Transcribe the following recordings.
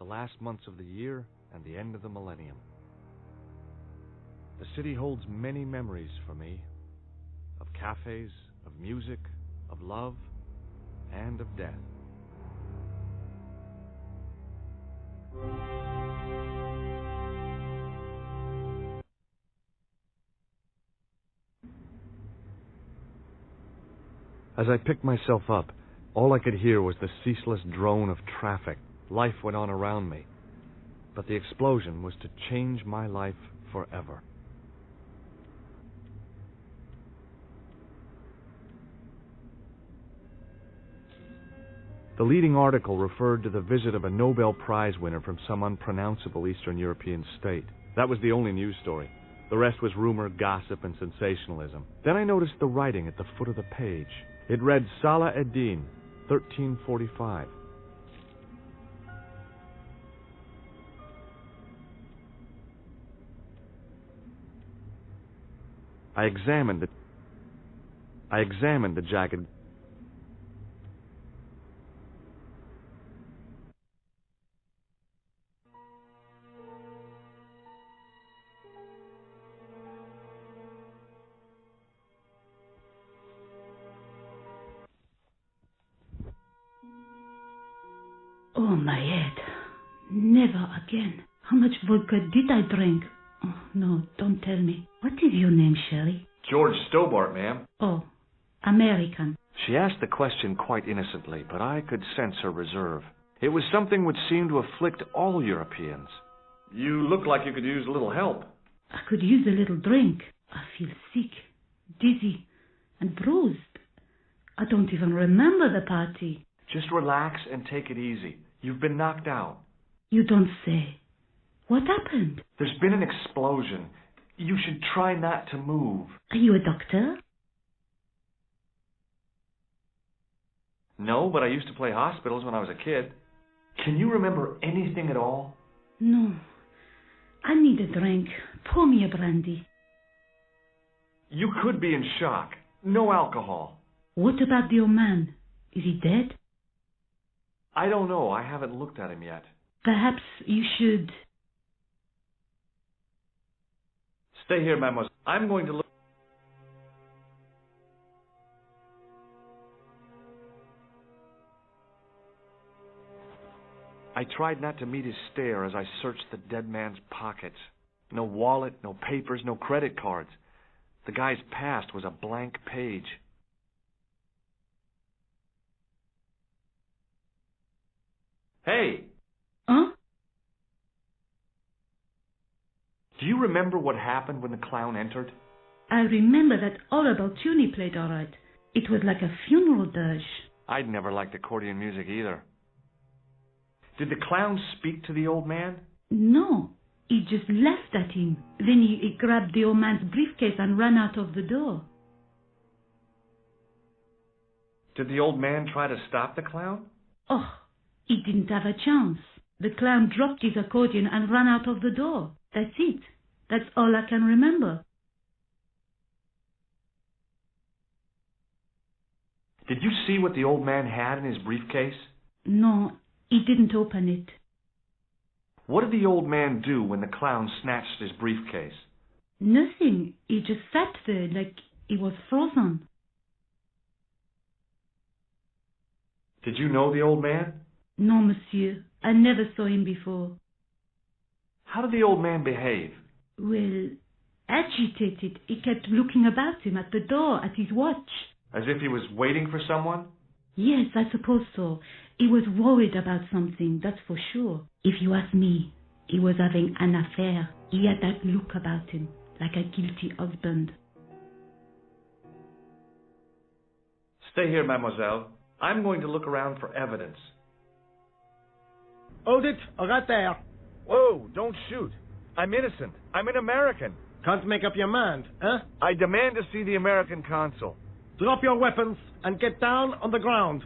the last months of the year and the end of the millennium. The city holds many memories for me, of cafes, of music, of love, and of death. As I picked myself up, all I could hear was the ceaseless drone of traffic. Life went on around me, but the explosion was to change my life forever. The leading article referred to the visit of a Nobel Prize winner from some unpronounceable Eastern European state. That was the only news story. The rest was rumor, gossip, and sensationalism. Then I noticed the writing at the foot of the page. It read Salah ad-Din, 1345. I examined the jagged. Oh, my head. Never again. How much vodka did I drink? Oh, no, don't tell me. What is your name, Sherry? George Stobart, ma'am. Oh, American. She asked the question quite innocently, but I could sense her reserve. It was something which seemed to afflict all Europeans. You look like you could use a little help. I could use a little drink. I feel sick, dizzy, and bruised. I don't even remember the party. Just relax and take it easy. You've been knocked out. You don't say. What happened? There's been an explosion. You should try not to move. Are you a doctor? No, but I used to play hospitals when I was a kid. Can you remember anything at all? No. I need a drink. Pour me a brandy. You could be in shock. No alcohol. What about the old man? Is he dead? I don't know. I haven't looked at him yet. Perhaps you should... Stay here, mademoiselle. I'm going to look... I tried not to meet his stare as I searched the dead man's pockets. No wallet, no papers, no credit cards. The guy's past was a blank page. Hey! Huh? Do you remember what happened when the clown entered? I remember that all about tune he played all right. It was like a funeral dirge. I'd never liked accordion music either. Did the clown speak to the old man? No, he just laughed at him. Then he grabbed the old man's briefcase and ran out of the door. Did the old man try to stop the clown? Oh, he didn't have a chance. The clown dropped his accordion and ran out of the door. That's it. That's all I can remember. Did you see what the old man had in his briefcase? No, he didn't open it. What did the old man do when the clown snatched his briefcase? Nothing. He just sat there like he was frozen. Did you know the old man? No, monsieur. I never saw him before. How did the old man behave? Well, agitated. He kept looking about him at the door, at his watch. As if he was waiting for someone? Yes, I suppose so. He was worried about something, that's for sure. If you ask me, he was having an affair. He had that look about him, like a guilty husband. Stay here, mademoiselle. I'm going to look around for evidence. Hold it, right there. Whoa, don't shoot. I'm innocent. I'm an American. Can't make up your mind, huh? I demand to see the American consul. Drop your weapons and get down on the ground.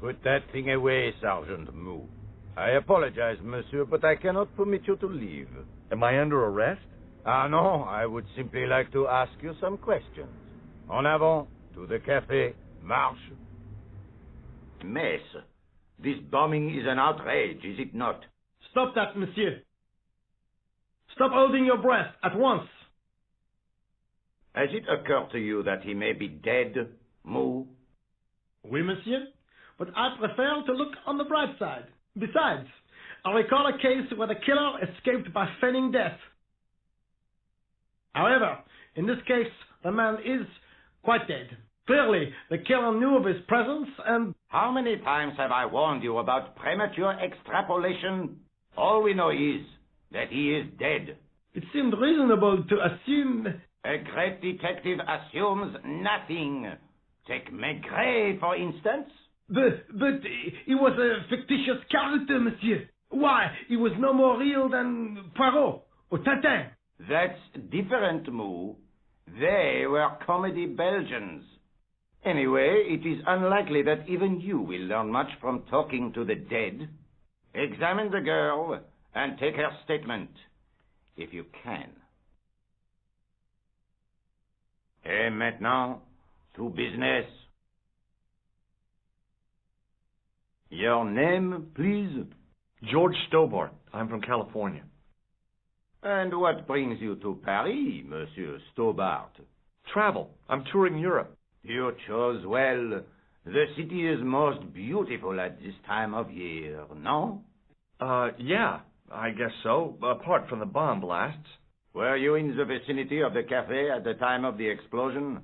Put that thing away, Sergeant Mou. I apologize, monsieur, but I cannot permit you to leave. Am I under arrest? Ah, no, I would simply like to ask you some questions. En avant, to the café, marche. Mess, this bombing is an outrage, is it not? Stop that, monsieur. Stop holding your breath at once. Has it occurred to you that he may be dead, Mou? Oui, monsieur. But I prefer to look on the bright side. Besides, I recall a case where the killer escaped by feigning death. However, in this case, the man is quite dead. Clearly, the killer knew of his presence and... How many times have I warned you about premature extrapolation? All we know is that he is dead. It seemed reasonable to assume... A great detective assumes nothing. Take Maigret, for instance. But he was a fictitious character, monsieur. Why, he was no more real than Poirot or Tintin. That's different, Mou. They were comedy Belgians. Anyway, it is unlikely that even you will learn much from talking to the dead. Examine the girl and take her statement, if you can. Et maintenant, to business. Your name, please? George Stobart. I'm from California. And what brings you to Paris, Monsieur Stobart? Travel. I'm touring Europe. You chose well. The city is most beautiful at this time of year, no? Yeah, I guess so, apart from the bomb blasts. Were you in the vicinity of the cafe at the time of the explosion?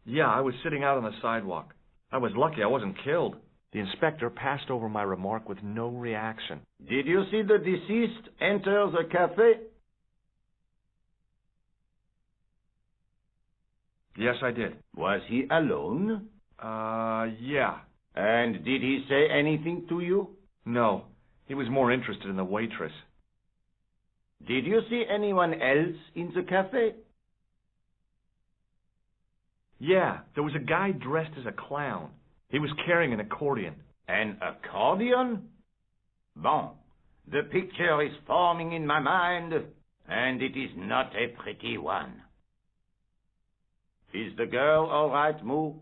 Yeah, I was sitting out on the sidewalk. I was lucky I wasn't killed. The inspector passed over my remark with no reaction. Did you see the deceased enter the cafe? Yes, I did. Was he alone? Yeah. And did he say anything to you? No, he was more interested in the waitress. Did you see anyone else in the cafe? Yeah, there was a guy dressed as a clown. He was carrying an accordion. An accordion? Bon, the picture is forming in my mind, and it is not a pretty one. Is the girl all right, Mou?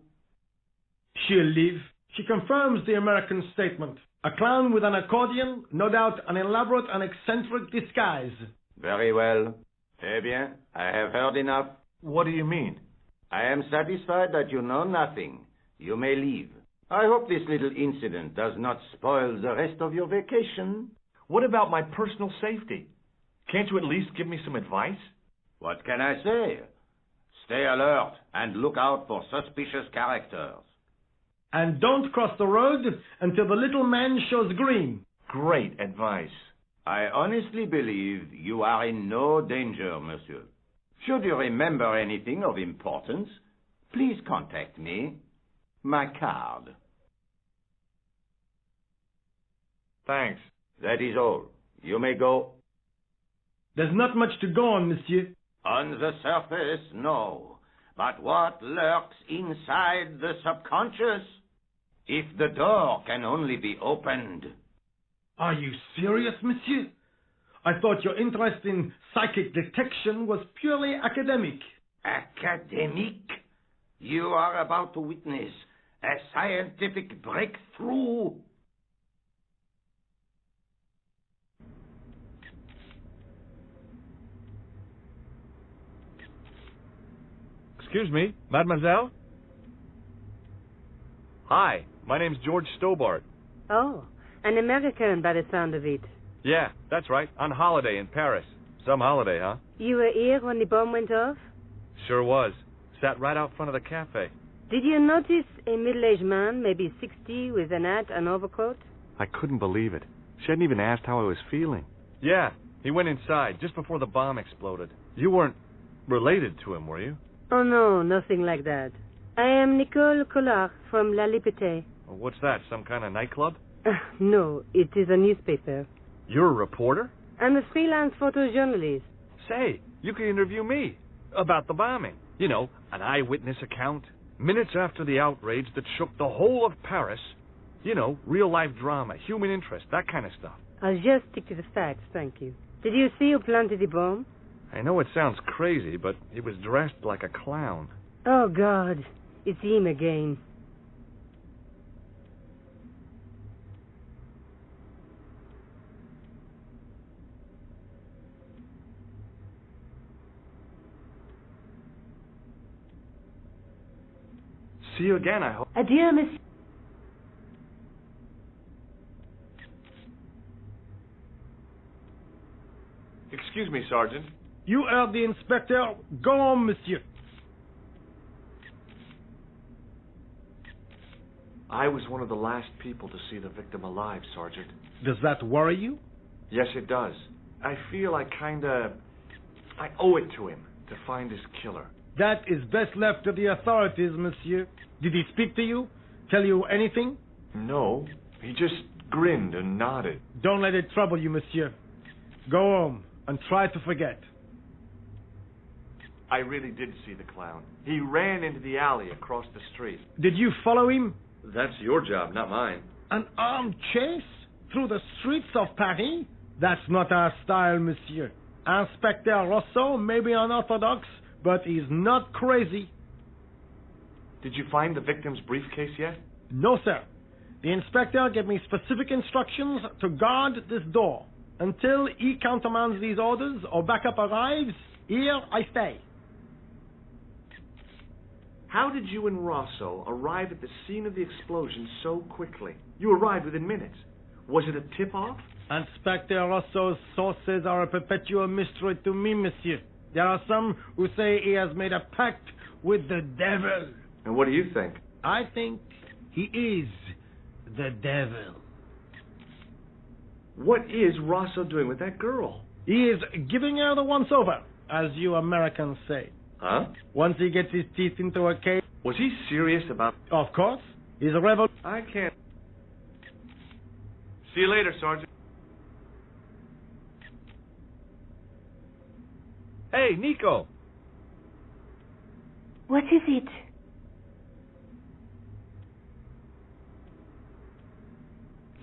She'll live. She confirms the American statement. A clown with an accordion, no doubt an elaborate and eccentric disguise. Very well. Eh bien, I have heard enough. What do you mean? I am satisfied that you know nothing. You may leave. I hope this little incident does not spoil the rest of your vacation. What about my personal safety? Can't you at least give me some advice? What can I say? Stay alert and look out for suspicious characters. And don't cross the road until the little man shows green. Great advice. I honestly believe you are in no danger, monsieur. Should you remember anything of importance, please contact me. My card. Thanks. That is all. You may go. There's not much to go on, monsieur. On the surface, no. But what lurks inside the subconscious? If the door can only be opened. Are you serious, monsieur? I thought your interest in psychic detection was purely academic. Academic? You are about to witness a scientific breakthrough. Excuse me, mademoiselle? Hi, my name's George Stobart. Oh, an American by the sound of it. Yeah, that's right. On holiday in Paris. Some holiday, huh? You were here when the bomb went off? Sure was. Sat right out front of the cafe. Did you notice a middle-aged man, maybe 60, with an hat and overcoat? I couldn't believe it. She hadn't even asked how I was feeling. Yeah, he went inside just before the bomb exploded. You weren't related to him, were you? Oh, no, nothing like that. I am Nicole Collard from La Liberté. Well, what's that, some kind of nightclub? No, it is a newspaper. You're a reporter? I'm a freelance photojournalist. Say, you could interview me about the bombing. You know, an eyewitness account. Minutes after the outrage that shook the whole of Paris. You know, real-life drama, human interest, that kind of stuff. I'll just stick to the facts, thank you. Did you see who planted the bomb? I know it sounds crazy, but he was dressed like a clown. Oh, God. It's him again. See you again, I hope. Adieu, monsieur. Excuse me, Sergeant. You heard the inspector. Go on, monsieur. I was one of the last people to see the victim alive, Sergeant. Does that worry you? Yes, it does. I feel I owe it to him to find his killer. That is best left to the authorities, monsieur. Did he speak to you? Tell you anything? No, he just grinned and nodded. Don't let it trouble you, monsieur. Go home and try to forget. I really did see the clown. He ran into the alley across the street. Did you follow him? That's your job, not mine. An armed chase through the streets of Paris? That's not our style, monsieur. Inspector Rousseau may be unorthodox, but he's not crazy. Did you find the victim's briefcase yet? No, sir. The inspector gave me specific instructions to guard this door. Until he countermands these orders or backup arrives, here I stay. How did you and Rosso arrive at the scene of the explosion so quickly? You arrived within minutes. Was it a tip-off? Inspector Rosso's sources are a perpetual mystery to me, monsieur. There are some who say he has made a pact with the devil. And what do you think? I think he is the devil. What is Rosso doing with that girl? He is giving her the once-over, as you Americans say. Huh? Once he gets his teeth into a case... Was he serious about... Of course. He's a rebel... I can't... See you later, Sergeant. Hey, Nico. What is it?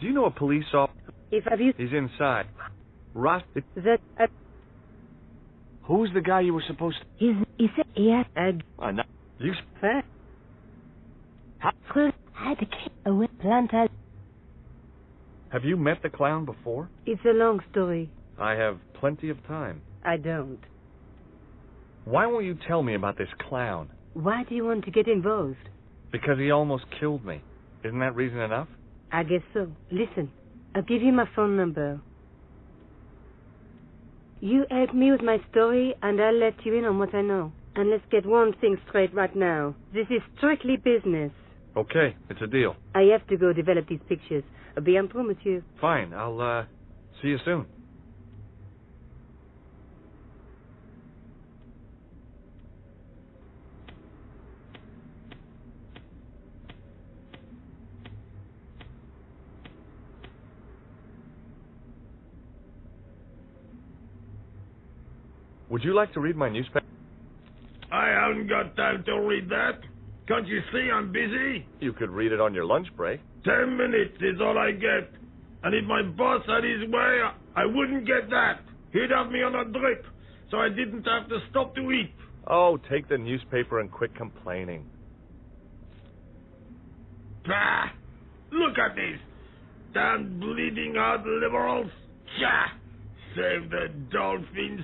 Do you know a police officer? If have you... He's inside. Ross... That... Who's the guy you were supposed to... Is it here? No. You... Have you met the clown before? It's a long story. I have plenty of time. I don't. Why won't you tell me about this clown? Why do you want to get involved? Because he almost killed me. Isn't that reason enough? I guess so. Listen, I'll give you my phone number. You help me with my story, and I'll let you in on what I know. And let's get one thing straight right now. This is strictly business. Okay, it's a deal. I have to go develop these pictures. À bientôt, monsieur. Fine, I'll, see you soon. Would you like to read my newspaper? I haven't got time to read that. Can't you see I'm busy? You could read it on your lunch break. 10 minutes is all I get. And if my boss had his way, I wouldn't get that. He'd have me on a drip, so I didn't have to stop to eat. Oh, take the newspaper and quit complaining. Bah! Look at this. Damn bleeding heart liberals. Tcha! Save the dolphins.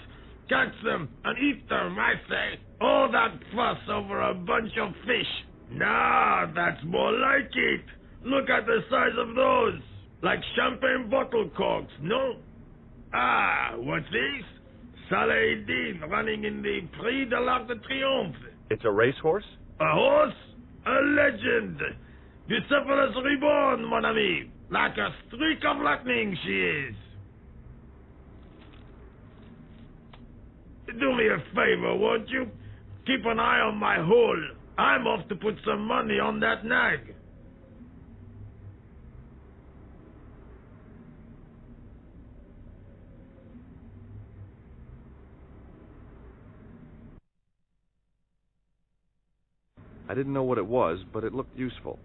Catch them and eat them, I say. All that fuss over a bunch of fish. Nah, that's more like it. Look at the size of those. Like champagne bottle corks, no? Ah, what's this? Salah-ed-Din running in the Prix de l'Arc de Triomphe. It's a racehorse? A horse? A legend. Bucephalus reborn, mon ami. Like a streak of lightning she is. Do me a favor, won't you? Keep an eye on my hole. I'm off to put some money on that nag. I didn't know what it was, but it looked useful.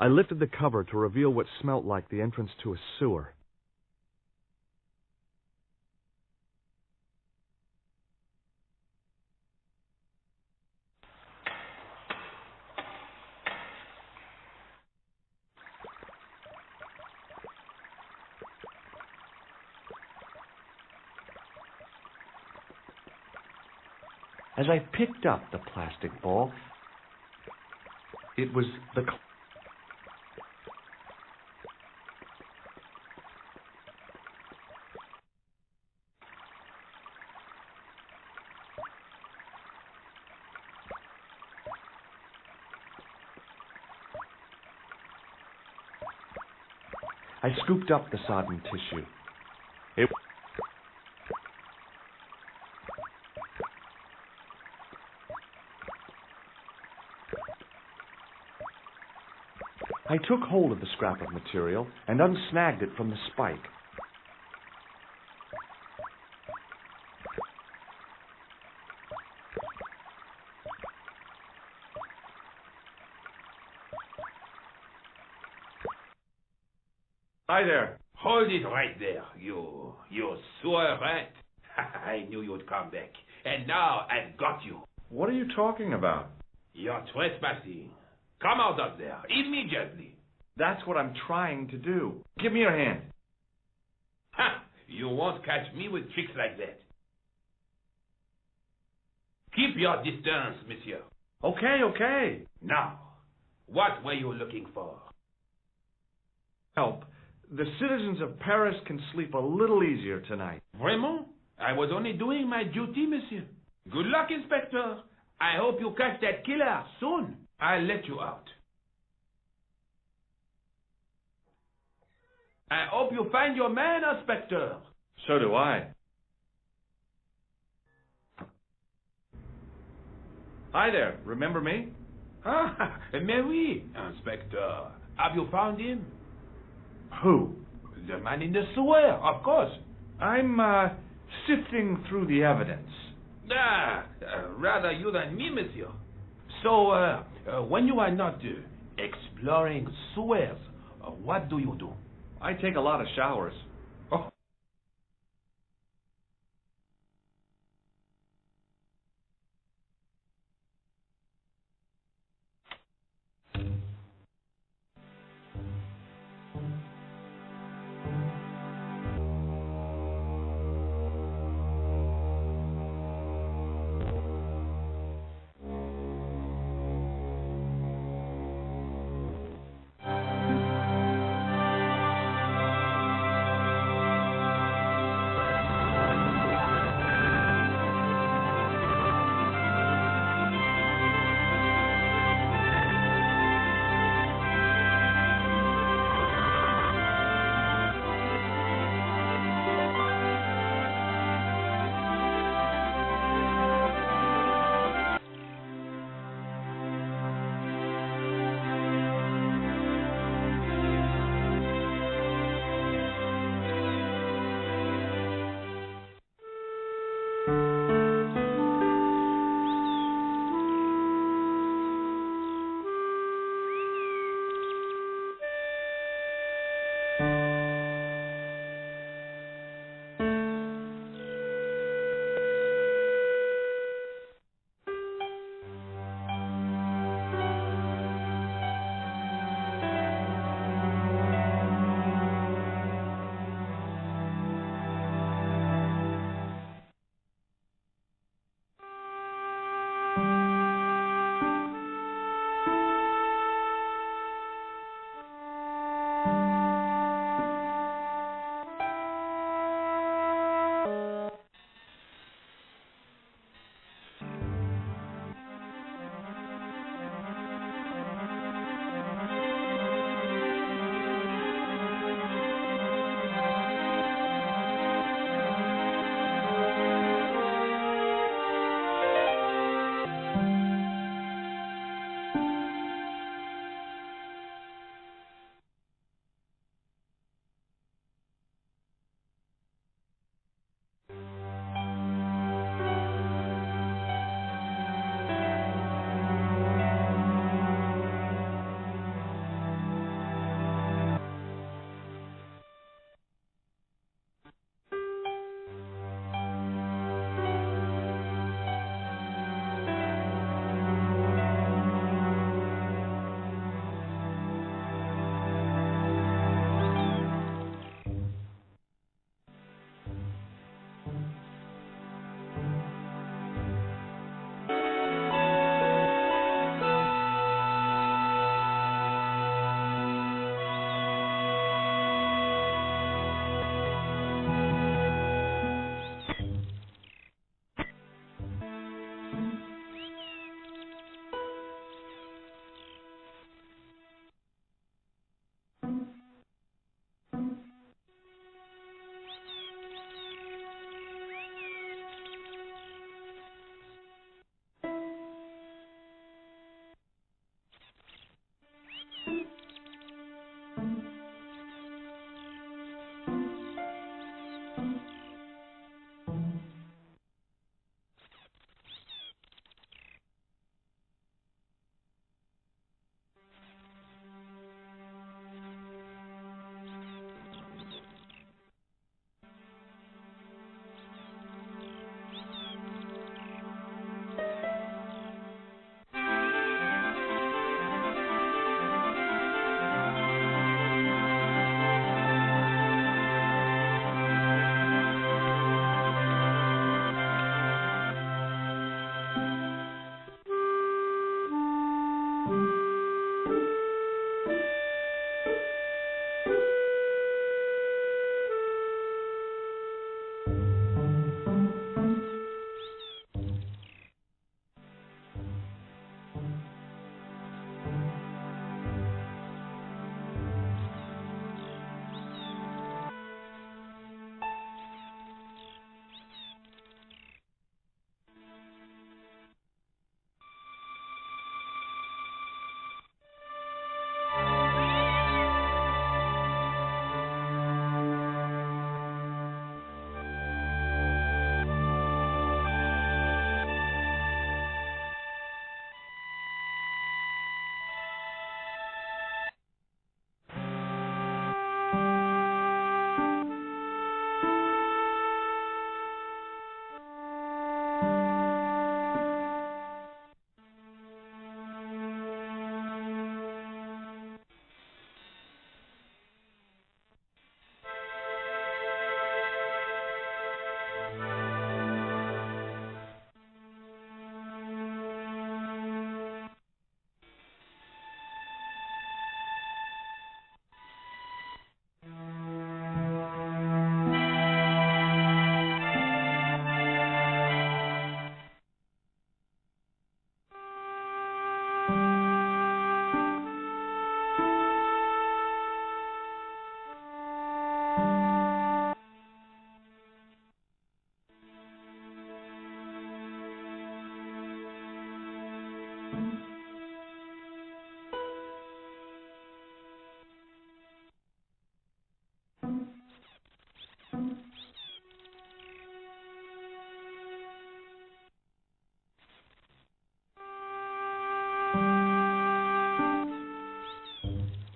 I lifted the cover to reveal what smelt like the entrance to a sewer. As I picked up the plastic ball, it was the... I scooped up the sodden tissue. I took hold of the scrap of material and unsnagged it from the spike. Hi there. Hold it right there, you sewer rat. I knew you'd come back. And now I've got you. What are you talking about? You're trespassing. Come out of there, immediately. That's what I'm trying to do. Give me your hand. Ha! You won't catch me with tricks like that. Keep your distance, monsieur. Okay. Now, what were you looking for? Help. The citizens of Paris can sleep a little easier tonight. Vraiment? I was only doing my duty, monsieur. Good luck, Inspector. I hope you catch that killer soon. I'll let you out. I hope you find your man, Inspector. So do I. Hi there. Remember me? Ah, mais oui, Inspector. Have you found him? Who? The man in the sewer, of course. I'm, sifting through the evidence. Rather you than me, monsieur. So, when you are not exploring sewers, what do you do? I take a lot of showers.